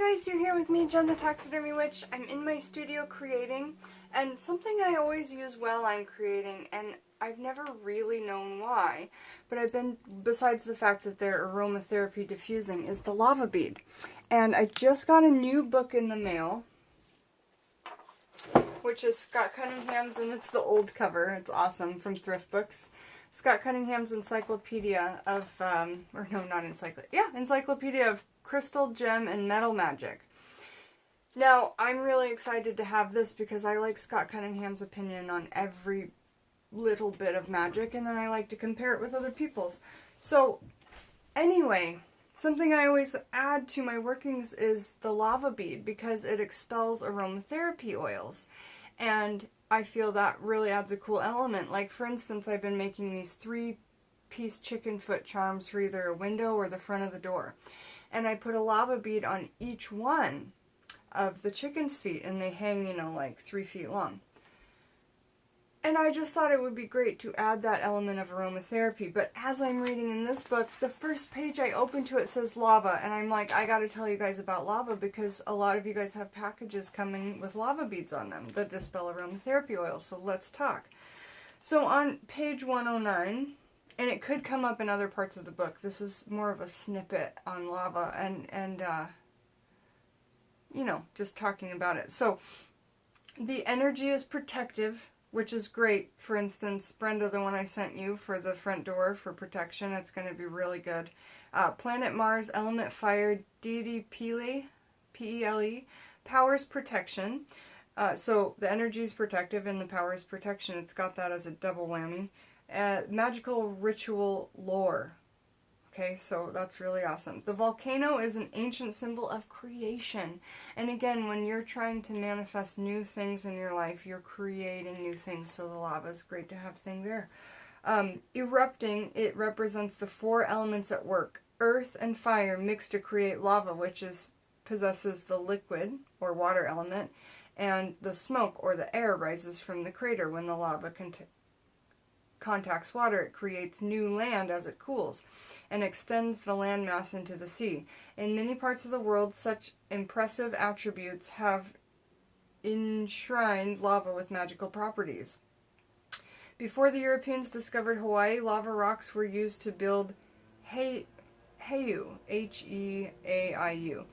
guys, you're here with me, Jen the Taxidermy Witch. I'm in my studio creating, and something I always use while I'm creating, and I've never really known why, but besides the fact that they're aromatherapy diffusing, is the lava bead. And I just got a new book in the mail, which is Scott Cunningham's, and it's the old cover. It's awesome, from Thrift Books. Scott Cunningham's Encyclopedia of, Encyclopedia of Crystal, Gem, and Metal Magic. Now, I'm really excited to have this because I like Scott Cunningham's opinion on every little bit of magic, and then I like to compare it with other people's. So, anyway, something I always add to my workings is the lava bead because it expels aromatherapy oils. And I feel that really adds a cool element. Like, for instance, I've been making these 3-piece chicken foot charms for either a window or the front of the door. And I put a lava bead on each one of the chicken's feet, and they hang, like 3 feet long. And I just thought it would be great to add that element of aromatherapy. But as I'm reading in this book, the first page I open to it says lava. And I'm like, I gotta tell you guys about lava because a lot of you guys have packages coming with lava beads on them that dispel aromatherapy oil. So let's talk. So on page 109, and it could come up in other parts of the book. This is more of a snippet on lava and just talking about it. So the energy is protective, which is great. For instance, Brenda, the one I sent you for the front door for protection, it's going to be really good. Planet Mars, element fire, deity Pele, P-E-L-E, powers protection. So the energy is protective and the power is protection. It's got that as a double whammy. Magical ritual lore. Okay, so that's really awesome. The volcano is an ancient symbol of creation. And again, when you're trying to manifest new things in your life, you're creating new things. So the lava is great to have thing there. Erupting, it represents the 4 elements at work. Earth and fire mix to create lava, which possesses the liquid or water element. And the smoke or the air rises from the crater when the lava contacts water. It creates new land as it cools and extends the landmass into the sea. In many parts of the world, such impressive attributes have enshrined lava with magical properties. Before the Europeans discovered Hawaii, lava rocks were used to build heiau, H-E-A-I-U,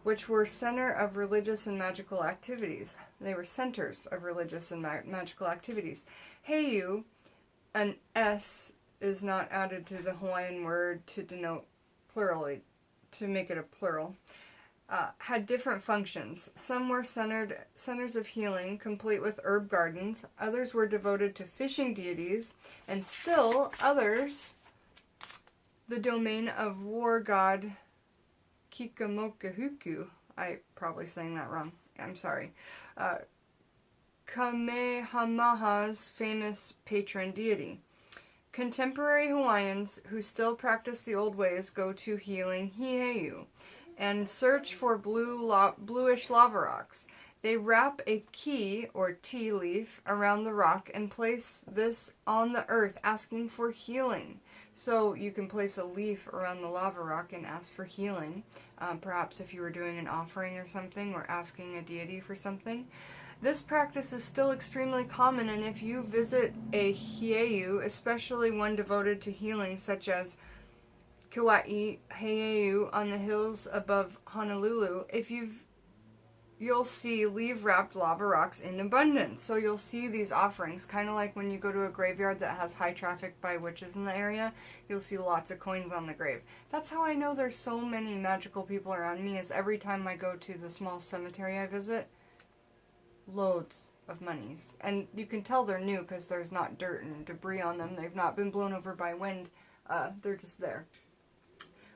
which were center of religious and magical activities. They were centers of religious and magical activities. Heiau, an S is not added to the Hawaiian word to denote plural, to make it a plural, had different functions. Some were centers of healing, complete with herb gardens. Others were devoted to fishing deities, and still others, the domain of war god Kikamokahuku. I probably saying that wrong. I'm sorry. Kamehameha's famous patron deity. Contemporary Hawaiians who still practice the old ways go to healing heiau and search for bluish lava rocks. They wrap a ki or tea leaf around the rock and place this on the earth, asking for healing. So you can place a leaf around the lava rock and ask for healing. Perhaps if you were doing an offering or something, or asking a deity for something. This practice is still extremely common, and if you visit a heiau, especially one devoted to healing, such as Kauai Heiau on the hills above Honolulu, you'll see leaf-wrapped lava rocks in abundance. So you'll see these offerings, kind of like when you go to a graveyard that has high traffic by witches in the area, you'll see lots of coins on the grave. That's how I know there's so many magical people around me, is every time I go to the small cemetery I visit, loads of monies. And you can tell they're new because there's not dirt and debris on them. They've not been blown over by wind. They're just there.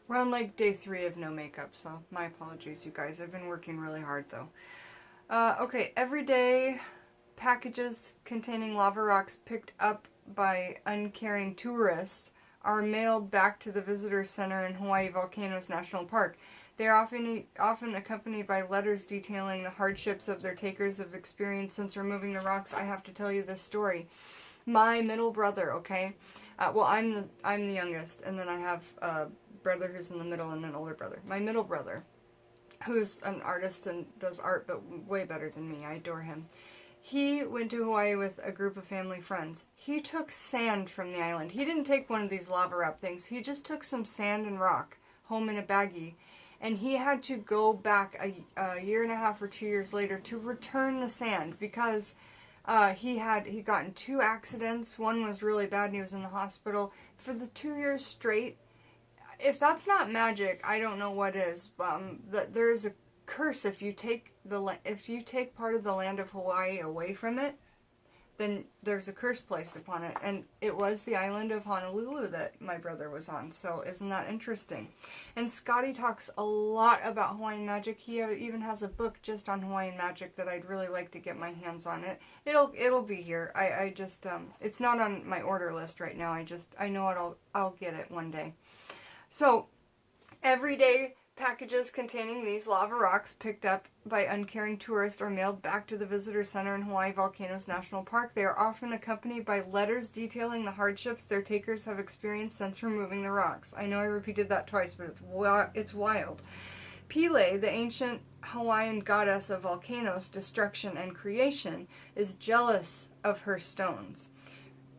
We're on like day 3 of no makeup, so my apologies, you guys. I've been working really hard though. Okay, everyday packages containing lava rocks picked up by uncaring tourists are mailed back to the visitor center in Hawaii Volcanoes National Park. They are often accompanied by letters detailing the hardships of their takers have experienced since removing the rocks. I have to tell you this story. My middle brother, okay? Well, I'm the youngest, and then I have a brother who's in the middle and an older brother. My middle brother who's an artist and does art, but way better than me. I adore him. He went to Hawaii with a group of family friends. He took sand from the island. He didn't take one of these lava wrap things. He just took some sand and rock home in a baggie. And he had to go back a year and a half or 2 years later to return the sand because he'd gotten 2 accidents. One was really bad and he was in the hospital for the 2 years straight. If that's not magic, I don't know what is. There's a curse if you take part of the land of Hawaii away from it, then there's a curse placed upon it. And it was the island of Honolulu that my brother was on. So isn't that interesting? And Scotty talks a lot about Hawaiian magic. He even has a book just on Hawaiian magic that I'd really like to get my hands on. It'll be here. I just it's not on my order list right now. I know I'll get it one day. So everyday packages containing these lava rocks picked up by uncaring tourists are mailed back to the visitor center in Hawaii Volcanoes National Park. They are often accompanied by letters detailing the hardships their takers have experienced since removing the rocks. I know I repeated that twice, but it's wild. Pele, the ancient Hawaiian goddess of volcanoes, destruction, and creation, is jealous of her stones.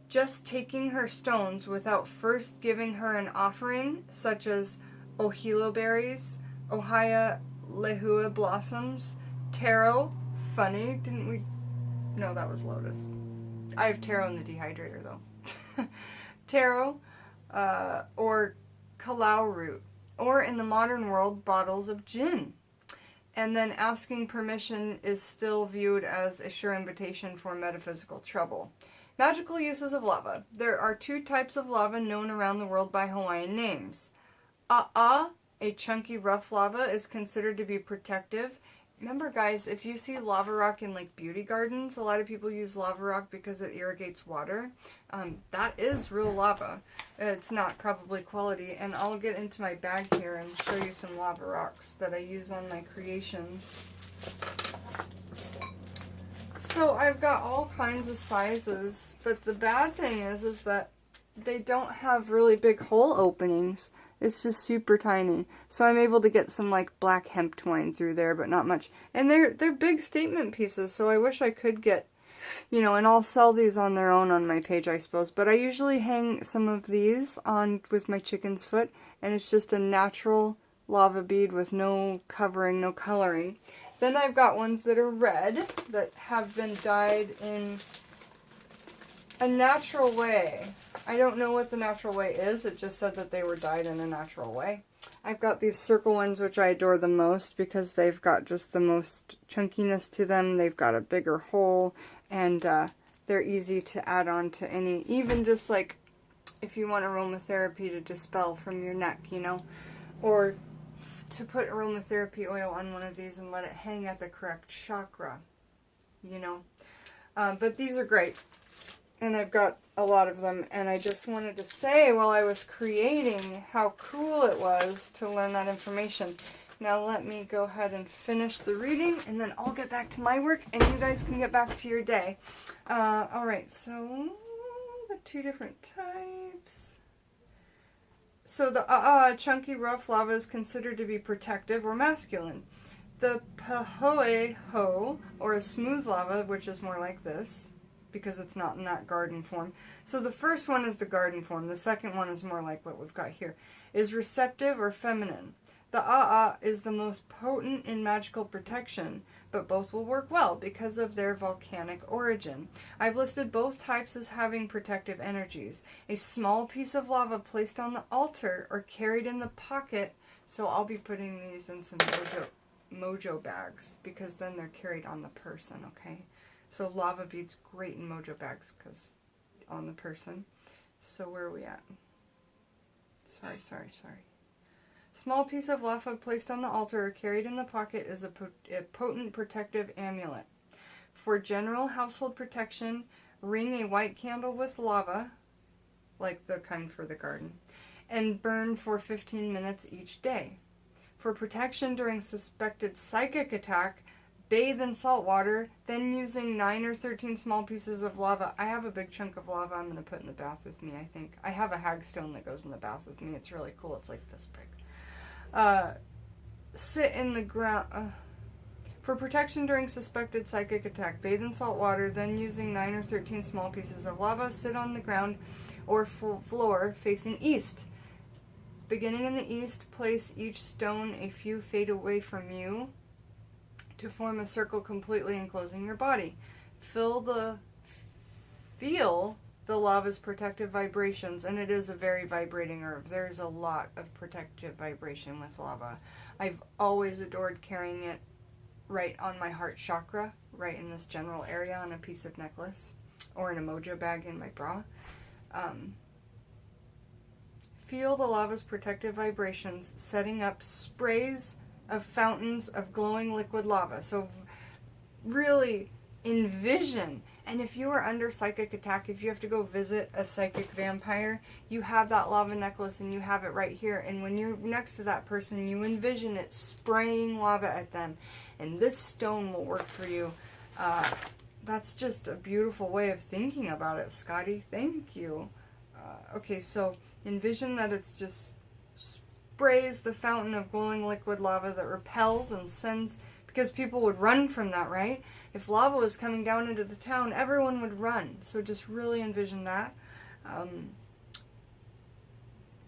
Just taking her stones without first giving her an offering, such as ohilo berries, ohia lehua blossoms, taro, funny, didn't we? No, that was lotus. I have taro in the dehydrator, though. Taro, or kalau root, or in the modern world, bottles of gin. And then asking permission is still viewed as a sure invitation for metaphysical trouble. Magical uses of lava. There are 2 types of lava known around the world by Hawaiian names. A'a, a chunky rough lava, is considered to be protective. Remember, guys, if you see lava rock in like beauty gardens, a lot of people use lava rock because it irrigates water. That is real lava. It's not probably quality. And I'll get into my bag here and show you some lava rocks that I use on my creations. So I've got all kinds of sizes, but the bad thing is that they don't have really big hole openings. It's just super tiny. So I'm able to get some like black hemp twine through there, but not much. And they're big statement pieces, so I wish I could get, and I'll sell these on their own on my page, I suppose. But I usually hang some of these on with my chicken's foot, and it's just a natural lava bead with no covering, no coloring. Then I've got ones that are red that have been dyed in a natural way. I don't know what the natural way is. It just said that they were dyed in a natural way. I've got these circle ones, which I adore the most because they've got just the most chunkiness to them. They've got a bigger hole, and they're easy to add on to any, even just like if you want aromatherapy to dispel from your neck, or to put aromatherapy oil on one of these and let it hang at the correct chakra, But these are great. And I've got a lot of them, and I just wanted to say while I was creating how cool it was to learn that information. Now let me go ahead and finish the reading, and then I'll get back to my work, and you guys can get back to your day. Alright, so the 2 different types. So the chunky rough lava is considered to be protective or masculine. The pahoeho, or a smooth lava, which is more like this, because it's not in that garden form. So the first one is the garden form. The second one is more like what we've got here. Is receptive or feminine. The A'a is the most potent in magical protection, but both will work well because of their volcanic origin. I've listed both types as having protective energies. A small piece of lava placed on the altar or carried in the pocket, so I'll be putting these in some mojo bags because then they're carried on the person, okay? So lava beads great in mojo bags because on the person. So where are we at? Sorry. Small piece of lava placed on the altar or carried in the pocket is a potent protective amulet. For general household protection, ring a white candle with lava, like the kind for the garden, and burn for 15 minutes each day. For protection during suspected psychic attack, bathe in salt water, then using 9 or 13 small pieces of lava. I have a big chunk of lava I'm going to put in the bath with me, I think. I have a hagstone that goes in the bath with me. It's really cool. It's like this big. sit in the ground. For protection during suspected psychic attack, bathe in salt water, then using 9 or 13 small pieces of lava, sit on the ground or floor facing east. Beginning in the east, place each stone a few feet away from you to form a circle completely enclosing your body. Feel the lava's protective vibrations, and it is a very vibrating herb. There's a lot of protective vibration with lava. I've always adored carrying it right on my heart chakra, right in this general area on a piece of necklace, or in a mojo bag in my bra. Feel the lava's protective vibrations, setting up sprays of fountains of glowing liquid lava. So really envision, and if you are under psychic attack, if you have to go visit a psychic vampire, you have that lava necklace and you have it right here, and when you're next to that person, you envision it spraying lava at them, and this stone will work for you. That's just a beautiful way of thinking about it, Scotty. Thank you. Okay, so envision that it's just sprays the fountain of glowing liquid lava that repels and sends, because people would run from that, right? If lava was coming down into the town, everyone would run. So just really envision that.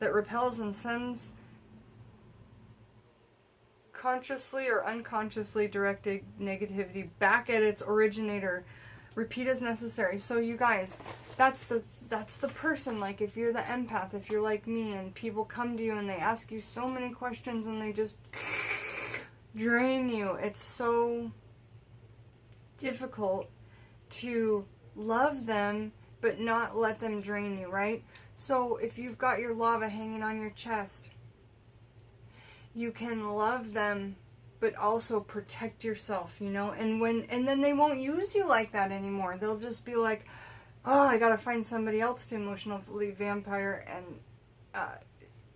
That repels and sends consciously or unconsciously directed negativity back at its originator. Repeat as necessary. So you guys, that's the person, like if you're the empath, if you're like me, and people come to you and they ask you so many questions and they just drain you. It's so difficult to love them but not let them drain you, right? So if you've got your lava hanging on your chest, you can love them but also protect yourself, you know? And then they won't use you like that anymore. They'll just be like, oh, I gotta find somebody else to emotionally vampire, and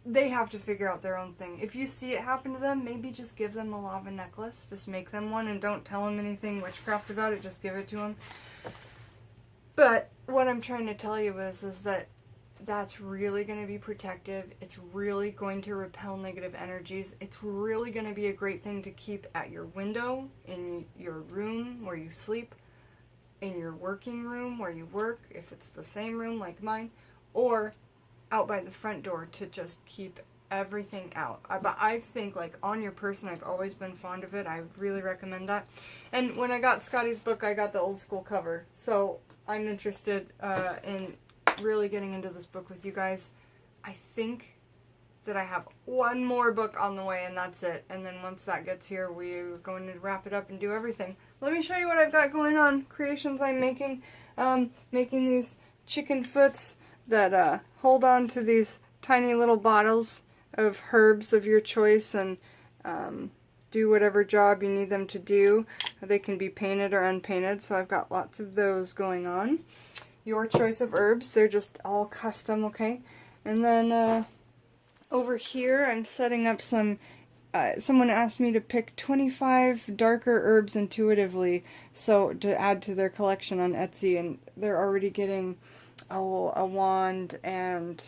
they have to figure out their own thing. If you see it happen to them, maybe just give them a lava necklace. Just make them one and don't tell them anything witchcraft about it. Just give it to them. But what I'm trying to tell you is that that's really going to be protective. It's really going to repel negative energies. It's really going to be a great thing to keep at your window, in your room where you sleep, in your working room where you work, if it's the same room like mine, or out by the front door to just keep everything out. But I think, like, on your person, I've always been fond of it. I would really recommend that. And when I got Scotty's book, I got the old school cover. So I'm interested in really getting into this book with you guys. I think that I have one more book on the way, and that's it. And then once that gets here, we're going to wrap it up and do everything. Let me show you what I've got going on. Creations I'm making. Making these chicken foots that hold on to these tiny little bottles of herbs of your choice and do whatever job you need them to do. They can be painted or unpainted, so I've got lots of those going on. Your choice of herbs, they're just all custom, okay? And then over here I'm setting up some, someone asked me to pick 25 darker herbs intuitively, so to add to their collection on Etsy, and they're already getting a wand and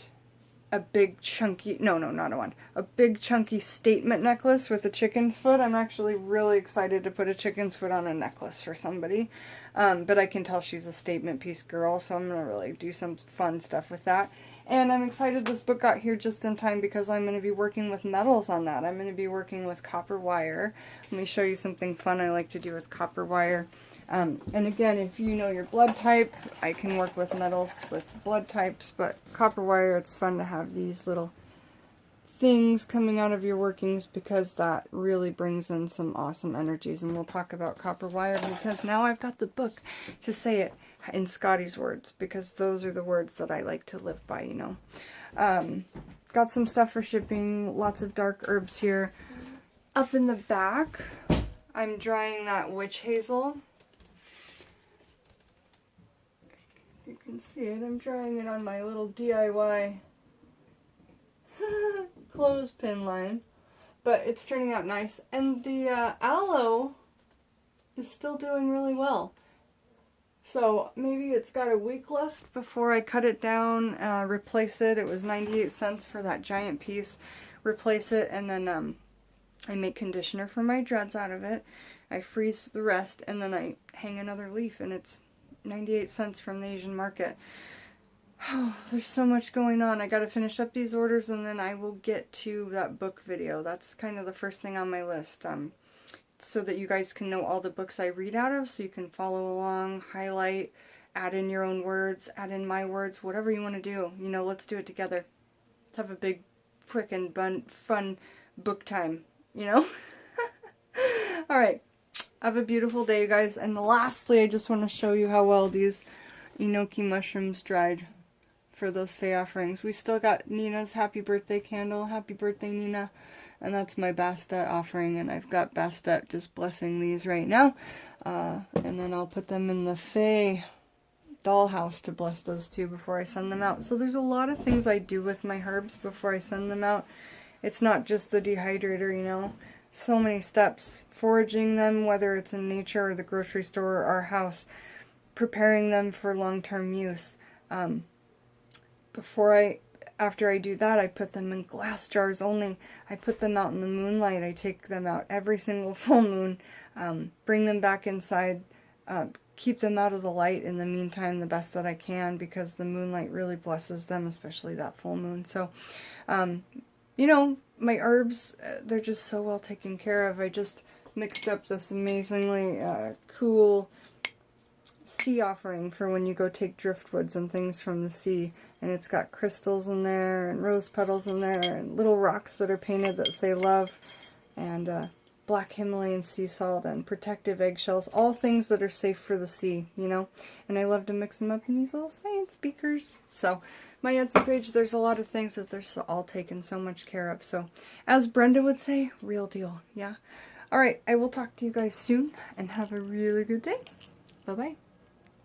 a big chunky, no, not a wand, a big chunky statement necklace with a chicken's foot. I'm actually really excited to put a chicken's foot on a necklace for somebody, but I can tell she's a statement piece girl, so I'm going to really do some fun stuff with that. And I'm excited this book got here just in time because I'm going to be working with metals on that. I'm going to be working with copper wire. Let me show you something fun I like to do with copper wire. And again, if you know your blood type, I can work with metals with blood types, but copper wire, it's fun to have these little things coming out of your workings because that really brings in some awesome energies. And we'll talk about copper wire because now I've got the book to say it in Scotty's words, because those are the words that I like to live by, you know. Got some stuff for shipping, lots of dark herbs here. Up in the back, I'm drying that witch hazel. You can see it. I'm drying it on my little DIY clothespin line, but it's turning out nice. And the aloe is still doing really well. So maybe it's got a week left before I cut it down, replace it. It was 98 cents for that giant piece. Replace it, and then I make conditioner for my dreads out of it. I freeze the rest, and then I hang another leaf, and it's 98 cents from the Asian market. Oh, there's so much going on. I gotta finish up these orders, and then I will get to that book video. That's kind of the first thing on my list, so that you guys can know all the books I read out of, so you can follow along, highlight, add in your own words, add in my words, whatever you want to do. You know, let's do it together. Let's have a big, frickin' fun book time, you know? Alright, have a beautiful day, you guys. And lastly, I just want to show you how well these enoki mushrooms dried for those Fae offerings. We still got Nina's happy birthday candle. Happy birthday, Nina. And that's my Bastet offering, and I've got Bastet just blessing these right now. And then I'll put them in the Fae dollhouse to bless those two before I send them out. So there's a lot of things I do with my herbs before I send them out. It's not just the dehydrator, you know. So many steps. Foraging them, whether it's in nature or the grocery store or our house. Preparing them for long-term use. After I do that, I put them in glass jars only. I put them out in the moonlight. I take them out every single full moon. Bring them back inside. Keep them out of the light in the meantime the best that I can, because the moonlight really blesses them, especially that full moon. So, you know, my herbs, they're just so well taken care of. I just mixed up this amazingly cool sea offering for when you go take driftwoods and things from the sea. And it's got crystals in there, and rose petals in there, and little rocks that are painted that say love, and black Himalayan sea salt, and protective eggshells, all things that are safe for the sea, you know. And I love to mix them up in these little science beakers. So, my Etsy page, there's a lot of things that they're all taken so much care of. So, as Brenda would say, real deal, yeah? Alright, I will talk to you guys soon, and have a really good day. Bye-bye.